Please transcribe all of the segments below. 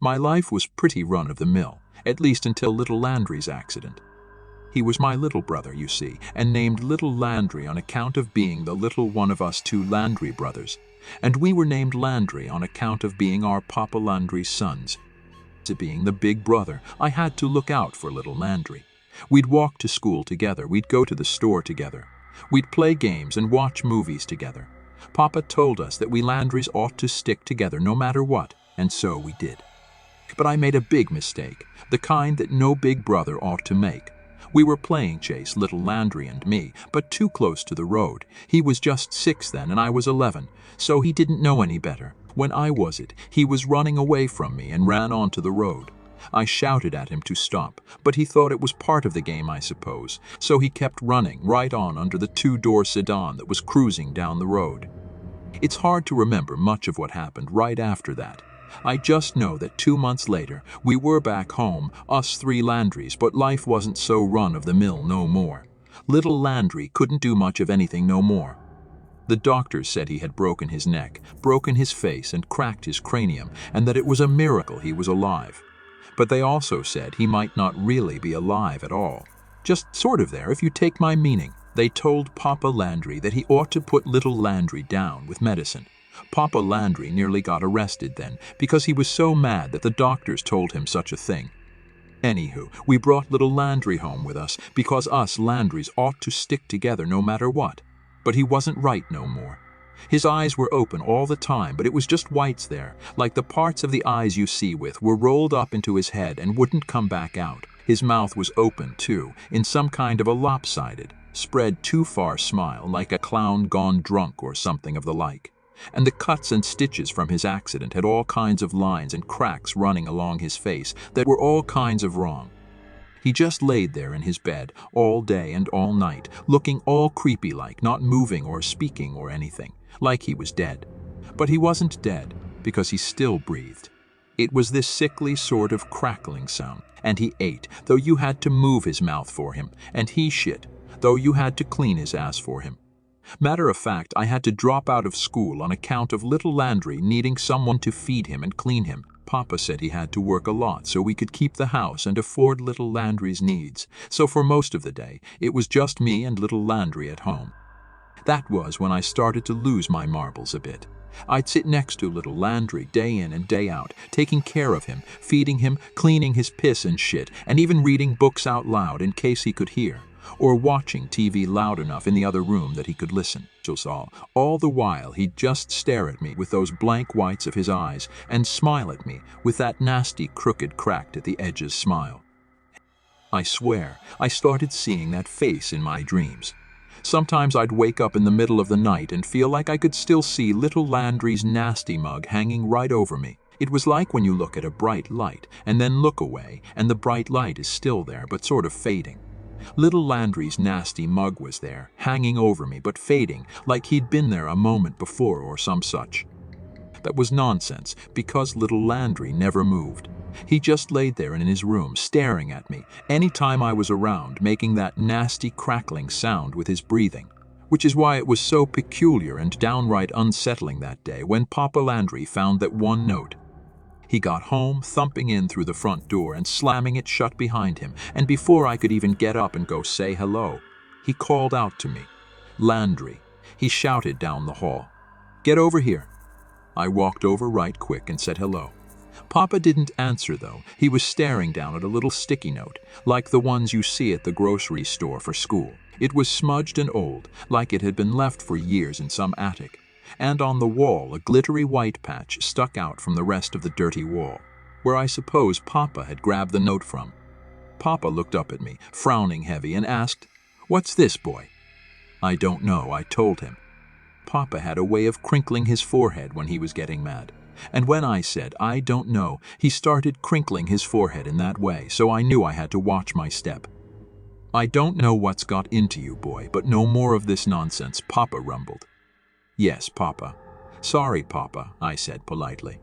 My life was pretty run-of-the-mill, at least until little Landry's accident. He was my little brother, you see, and named Little Landry on account of being the little one of us two Landry brothers, and we were named Landry on account of being our Papa Landry's sons. To being the big brother, I had to look out for little Landry. We'd walk to school together, we'd go to the store together, we'd play games and watch movies together. Papa told us that we Landrys ought to stick together no matter what, and so we did. But I made a big mistake, the kind that no big brother ought to make. We were playing chase, little Landry and me, but too close to the road. He was just 6 then and I was 11, so he didn't know any better. When I was it, he was running away from me and ran onto the road. I shouted at him to stop, but he thought it was part of the game, I suppose, so he kept running right on under the 2-door sedan that was cruising down the road. It's hard to remember much of what happened right after that. I just know that 2 months later, we were back home, us 3 Landrys, but life wasn't so run-of-the-mill no more. Little Landry couldn't do much of anything no more. The doctors said he had broken his neck, broken his face, and cracked his cranium, and that it was a miracle he was alive. But they also said he might not really be alive at all. Just sort of there, if you take my meaning. They told Papa Landry that he ought to put little Landry down with medicine. Papa Landry nearly got arrested then, because he was so mad that the doctors told him such a thing. Anywho, we brought little Landry home with us, because us Landrys ought to stick together no matter what. But he wasn't right no more. His eyes were open all the time, but it was just whites there, like the parts of the eyes you see with, were rolled up into his head and wouldn't come back out. His mouth was open, too, in some kind of a lopsided, spread too far smile, like a clown gone drunk or something of the like. And the cuts and stitches from his accident had all kinds of lines and cracks running along his face that were all kinds of wrong. He just laid there in his bed all day and all night, looking all creepy-like, not moving or speaking or anything, like he was dead. But he wasn't dead, because he still breathed. It was this sickly sort of crackling sound, and he ate, though you had to move his mouth for him, and he shit, though you had to clean his ass for him. Matter of fact, I had to drop out of school on account of little Landry needing someone to feed him and clean him. Papa said he had to work a lot so we could keep the house and afford little Landry's needs, so for most of the day, it was just me and little Landry at home. That was when I started to lose my marbles a bit. I'd sit next to little Landry day in and day out, taking care of him, feeding him, cleaning his piss and shit, and even reading books out loud in case he could hear, or watching TV loud enough in the other room that he could listen. All the while he'd just stare at me with those blank whites of his eyes and smile at me with that nasty crooked cracked at the edges smile. I swear, I started seeing that face in my dreams. Sometimes I'd wake up in the middle of the night and feel like I could still see little Landry's nasty mug hanging right over me. It was like when you look at a bright light and then look away and the bright light is still there but sort of fading. Little Landry's nasty mug was there, hanging over me but fading, like he'd been there a moment before or some such. That was nonsense, because little Landry never moved. He just laid there in his room, staring at me, any time I was around, making that nasty crackling sound with his breathing. Which is why it was so peculiar and downright unsettling that day when Papa Landry found that one note. He got home, thumping in through the front door and slamming it shut behind him, and before I could even get up and go say hello, he called out to me. "Landry," he shouted down the hall. "Get over here." I walked over right quick and said hello. Papa didn't answer though. He was staring down at a little sticky note, like the ones you see at the grocery store for school. It was smudged and old, like it had been left for years in some attic. And on the wall a glittery white patch stuck out from the rest of the dirty wall, where I suppose Papa had grabbed the note from. Papa looked up at me, frowning heavy, and asked, "What's this, boy?" "I don't know," I told him. Papa had a way of crinkling his forehead when he was getting mad, and when I said, "I don't know," he started crinkling his forehead in that way, so I knew I had to watch my step. "I don't know what's got into you, boy, but no more of this nonsense," Papa rumbled. "Yes, Papa." "Sorry, Papa," I said politely.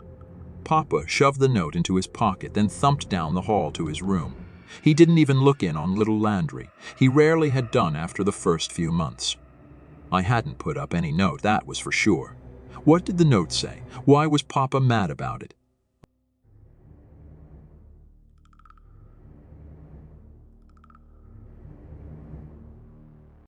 Papa shoved the note into his pocket, then thumped down the hall to his room. He didn't even look in on little Landry. He rarely had done after the first few months. I hadn't put up any note, that was for sure. What did the note say? Why was Papa mad about it?